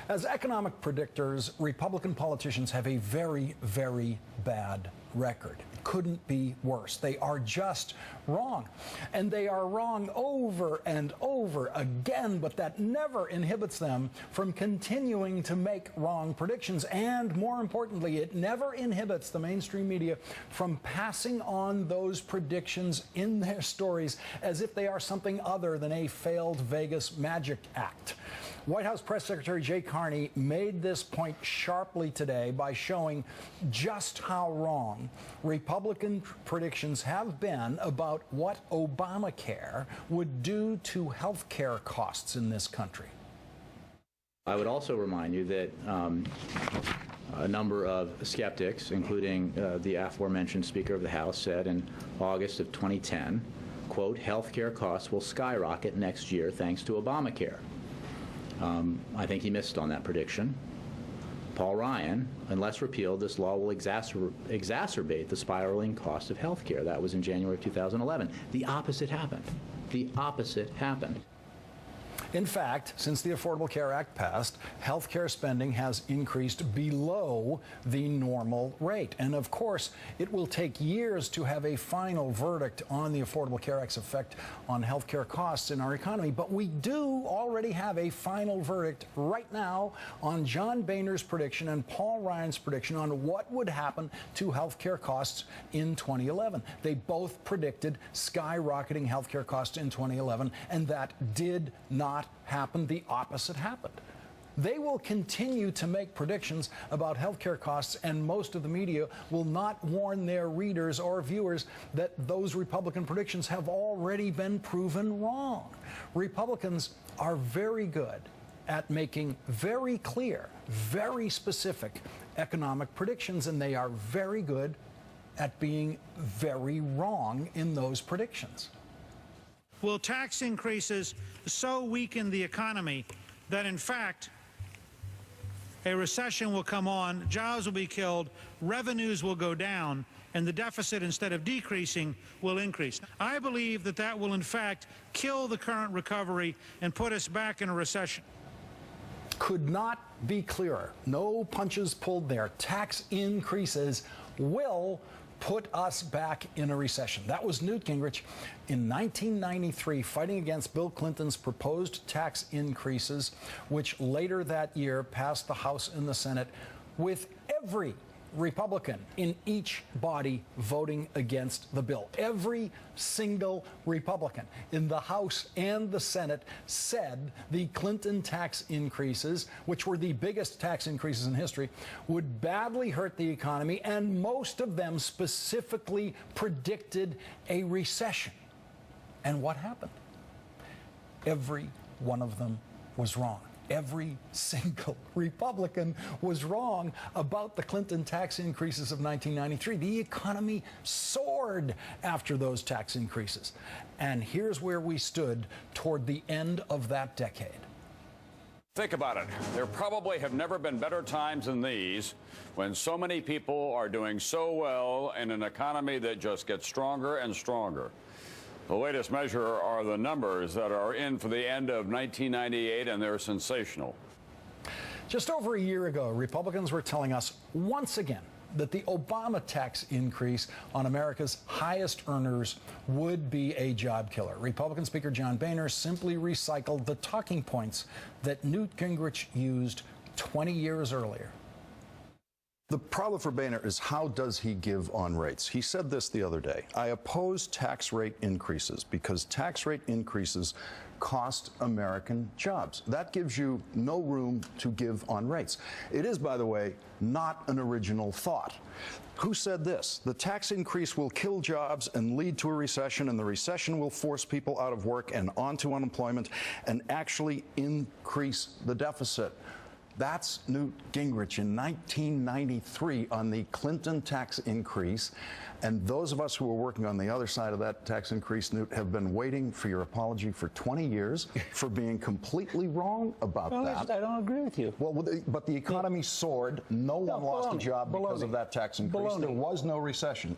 As economic predictors, Republican politicians have a very, very bad record. It couldn't be worse. They are just wrong. And they are wrong over and over again, but that never inhibits them from continuing to make wrong predictions. And more importantly, it never inhibits the mainstream media from passing on those predictions in their stories as if they are something other than a failed Vegas magic act. White House Press Secretary Jay Carney made this point sharply today by showing just how wrong Republican predictions have been about what Obamacare would do to health care costs in this country. I would also remind you that a number of skeptics, including the aforementioned Speaker of the House, said in August of 2010, quote, health care costs will skyrocket next year thanks to Obamacare. I think he missed on that prediction. Paul Ryan, unless repealed, this law will exacerbate the spiraling cost of health care. That was in January of 2011. The opposite happened. The opposite happened. In fact, since the Affordable Care Act passed, health care spending has increased below the normal rate. And of course, it will take years to have a final verdict on the Affordable Care Act's effect on health care costs in our economy. But we do already have a final verdict right now on John Boehner's prediction and Paul Ryan's prediction on what would happen to health care costs in 2011. They both predicted skyrocketing health care costs in 2011, and that did not happen. The opposite happened. They will continue to make predictions about healthcare costs, and most of the media will not warn their readers or viewers that those Republican predictions have already been proven wrong. Republicans are very good at making very clear, very specific economic predictions, and they are very good at being very wrong in those predictions. Will tax increases so weaken the economy that, in fact, a recession will come on, jobs will be killed, revenues will go down, and the deficit, instead of decreasing, will increase? I believe that that will, in fact, kill the current recovery and put us back in a recession. Could not be clearer. No punches pulled there. Tax increases will put us back in a recession. That was Newt Gingrich in 1993 fighting against Bill Clinton's proposed tax increases, which later that year passed the House and the Senate with every Republican in each body voting against the bill. Every single Republican in the House and the Senate said the Clinton tax increases, which were the biggest tax increases in history, would badly hurt the economy, and most of them specifically predicted a recession. And what happened? Every one of them was wrong. Every single Republican was wrong about the Clinton tax increases of 1993. The economy soared after those tax increases. And here's where we stood toward the end of that decade. Think about it. There probably have never been better times than these, when so many people are doing so well in an economy that just gets stronger and stronger. The latest measure are the numbers that are in for the end of 1998, and they're sensational. Just over a year ago, Republicans were telling us once again that the Obama tax increase on America's highest earners would be a job killer. Republican Speaker John Boehner simply recycled the talking points that Newt Gingrich used 20 years earlier. The problem for Boehner is, how does he give on rates? He said this the other day: I oppose tax rate increases because tax rate increases cost American jobs. That gives you no room to give on rates. It is, by the way, not an original thought. Who said this? The tax increase will kill jobs and lead to a recession, and the recession will force people out of work and onto unemployment and actually increase the deficit. That's Newt Gingrich in 1993 on the Clinton tax increase. And those of us who were working on the other side of that tax increase, Newt, have been waiting for your apology for 20 years for being completely wrong about that. I don't agree with you. Well, but the economy soared. No one lost a job because of that tax increase. There was no recession.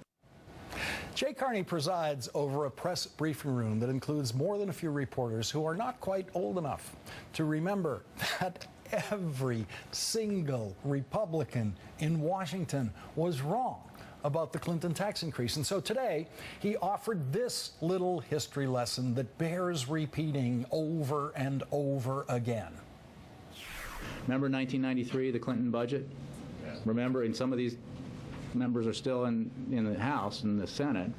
Jay Carney presides over a press briefing room that includes more than a few reporters who are not quite old enough to remember that every single Republican in Washington was wrong about the Clinton tax increase. And so today, he offered this little history lesson that bears repeating over and over again. Remember 1993, the Clinton budget? Remember, and some of these members are still in the House and the Senate,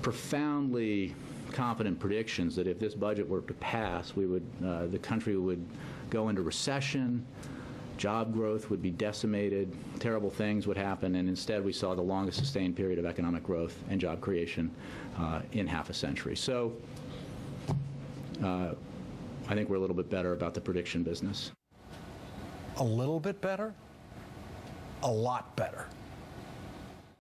profoundly confident predictions that if this budget were to pass, we would, the country would go into recession, job growth would be decimated, terrible things would happen, and instead we saw the longest sustained period of economic growth and job creation in half a century. So I think we're a little bit better about the prediction business. A little bit better? A lot better.